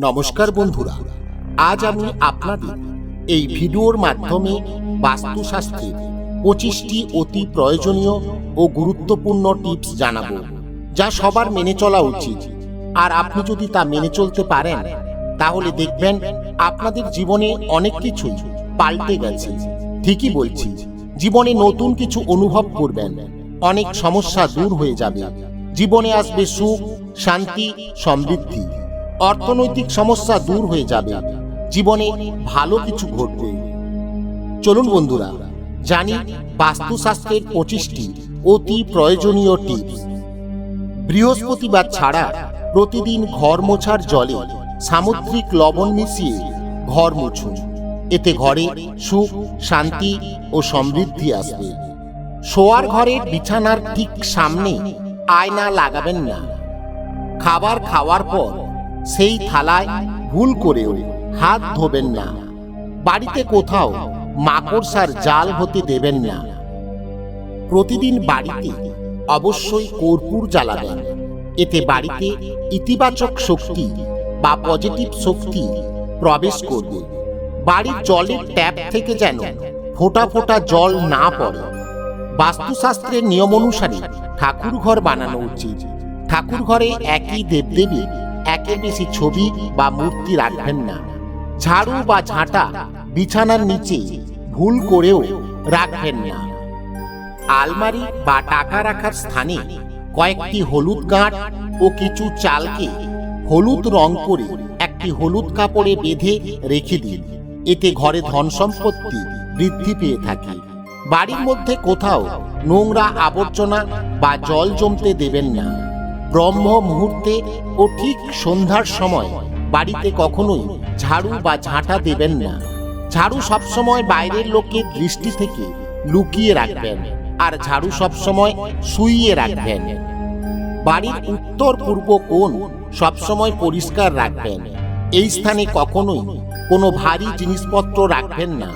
নমস্কার বন্ধুরা, আজ আমি আপনাদের এই ভিডিওর মাধ্যমে বাস্তুশাস্ত্রের 25টি অতি প্রয়োজনীয় ও গুরুত্বপূর্ণ টিপস জানাবো, যা সবার মেনে চলা উচিত। আর আপনি যদি তা মেনে চলতে পারেন, তাহলে দেখবেন আপনাদের জীবনে অনেক কিছু পাল্টে গেছে। ঠিকই বলছি, জীবনে নতুন কিছু অনুভব করবেন, অনেক সমস্যা দূর হয়ে যাবে, জীবনে আসবে সুখ, শান্তি, সমৃদ্ধি, অর্থনৈতিক সমস্যা দূর হয়ে যাবে, জীবনে ভালো কিছু ঘটবে। চলুন বন্ধুরা, জানি বাস্তুশাস্ত্রের 25টি অতি প্রয়োজনীয় টিপস। বৃহস্পতিবার ছাড়া প্রতিদিন ঘর মোছার জলে সামুদ্রিক লবণ মিশিয়ে ঘর মুছুন। এতে ঘরে সুখ, শান্তি ও সমৃদ্ধি আসবে। শোয়ার ঘরের বিছানার ঠিক সামনে আয়না লাগাবেন না। খাবার খাওয়ার পর সেই থালায় ভুল করেও হাত ধোবেন না। বাড়িতে কোথাও মাকড়সার জাল হতে দেবেন না। প্রতিদিন বাড়িতে অবশ্যই কর্পূর জ্বালাবেন। এতে বাড়িতে ইতিবাচক শক্তি বা পজিটিভ শক্তি প্রবেশ করবে। বাড়ির জলের ট্যাপ থেকে যেন ফোঁটা ফোঁটা জল না পড়ে। বাস্তুশাস্ত্রের নিয়ম অনুসারে ঠাকুর ঘর বানানো উচিত। ঠাকুর ঘরে একই দেবদেবীর একের বেশি ছবি বা মূর্তি রাখবেন না। ঝাড়ু বা ঝাঁটা বিছানার নিচে ভুল করেও রাখবেন না। আলমারি বা টাকা রাখার স্থানে কয়েকটি হলুদ গাঁট ও কিছু চালকে হলুদ রং করে একটি হলুদ কাপড়ে বেঁধে রেখে দিন। এতে ঘরে ধন সম্পত্তি বৃদ্ধি পেয়ে থাকে। বাড়ির মধ্যে কোথাও নোংরা আবর্জনা বা জল জমতে দেবেন না। ব্রহ্ম মুহূর্তে ও ঠিক সন্ধ্যার সময় বাড়িতে কখনোই ঝাড়ু বা ঝাঁটা দেবেন না। ঝাড়ু সবসময় বাইরের লোকের দৃষ্টি থেকে লুকিয়ে রাখবেন, আর ঝাড়ু সবসময় শুইয়ে রাখবেন। বাড়ির উত্তর পূর্ব কোণ সবসময় পরিষ্কার রাখবেন। এই স্থানে কখনোই কোনো ভারী জিনিসপত্র রাখবেন না।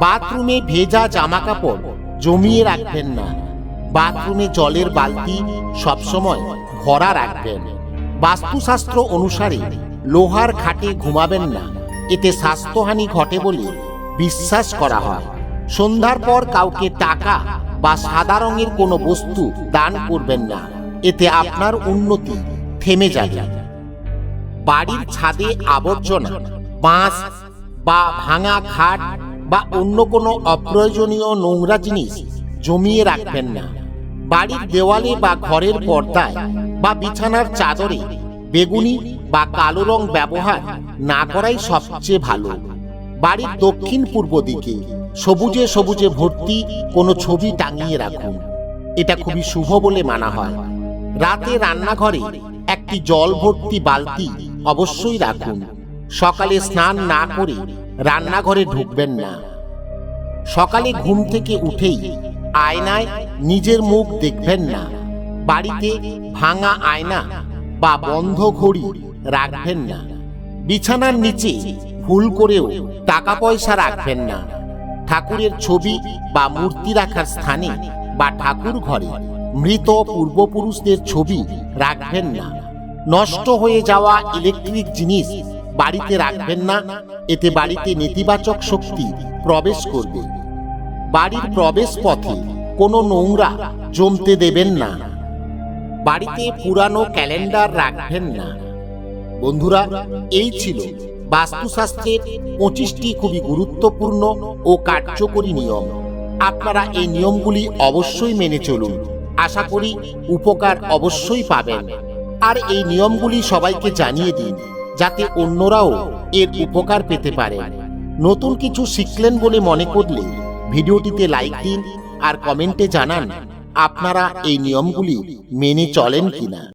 বাথরুমে ভেজা জামা কাপড় জমিয়ে রাখবেন না। বাথরুমে জলের বালতি সবসময় ভরা রাখবেন। বাস্তুশাস্ত্র অনুসারে লোহার খাটে ঘুমাবেন না। এতে স্বাস্থ্যহানি ঘটে বলে বিশ্বাস করা হয়। সন্ধ্যার পর কাউকে টাকা বা সাদা রঙের কোনো বস্তু দান করবেন না। এতে আপনার উন্নতি থেমে যাবে। বাড়ির ছাদে আবর্জনা, বাঁশ বা ভাঙা খাট বা অন্য কোনো অপ্রয়োজনীয় নোংরা জিনিস জমিয়ে রাখবেন না। বাড়ির দেওয়ালে বা ঘরের পর্দায় বা বিছানার চাদরে বেগুনি বা কালো রং ব্যবহার না করাই সবচেয়ে ভালো। বাড়ির দক্ষিণ পূর্ব দিকে সবুজে সবুজে ভর্তি কোনো ছবি টাঙিয়ে রাখুন। এটা খুবই শুভ বলে মানা হয়। রাতে রান্নাঘরে একটি জল ভর্তি বালতি অবশ্যই রাখুন। সকালে স্নান না করে রান্নাঘরে ঢুকবেন না। সকালে ঘুম থেকে উঠেই আয়নায় নিজের মুখ দেখবেন না। বাড়িতে ভাঙা আয়না বা বন্ধ ঘড়ি রাখবেন না। বিছানার নিচে ভুল করেও টাকা পয়সা রাখবেন না। ঠাকুরের ছবি বা মূর্তি রাখার স্থানে বা ঠাকুর ঘরে মৃত পূর্বপুরুষদের ছবি রাখবেন না। নষ্ট হয়ে যাওয়া ইলেকট্রিক জিনিস বাড়িতে রাখবেন না। এতে বাড়িতে নেতিবাচক শক্তি প্রবেশ করবে। বাড়ির প্রবেশ পথে কোনো নোংরা জমতে দেবেন না। বাড়িতে পুরানো ক্যালেন্ডার রাখবেন না। বন্ধুরা, এই ছিল বাস্তুশাস্ত্রের 25টি খুবই গুরুত্বপূর্ণ ও কার্যকরী নিয়ম। আপনারা এই নিয়মগুলি অবশ্যই মেনে চলুন। আশা করি উপকার অবশ্যই পাবেন। আর এই নিয়মগুলি সবাইকে জানিয়ে দিন, যাতে অন্যরাও এর উপকার পেতে পারে। নতুন কিছু শিখলেন বলে মনে করলে ভিডিওটিতে লাইক দিন আর কমেন্টে জানান আপনারা এই নিয়মগুলি মেনে চলেন কিনা।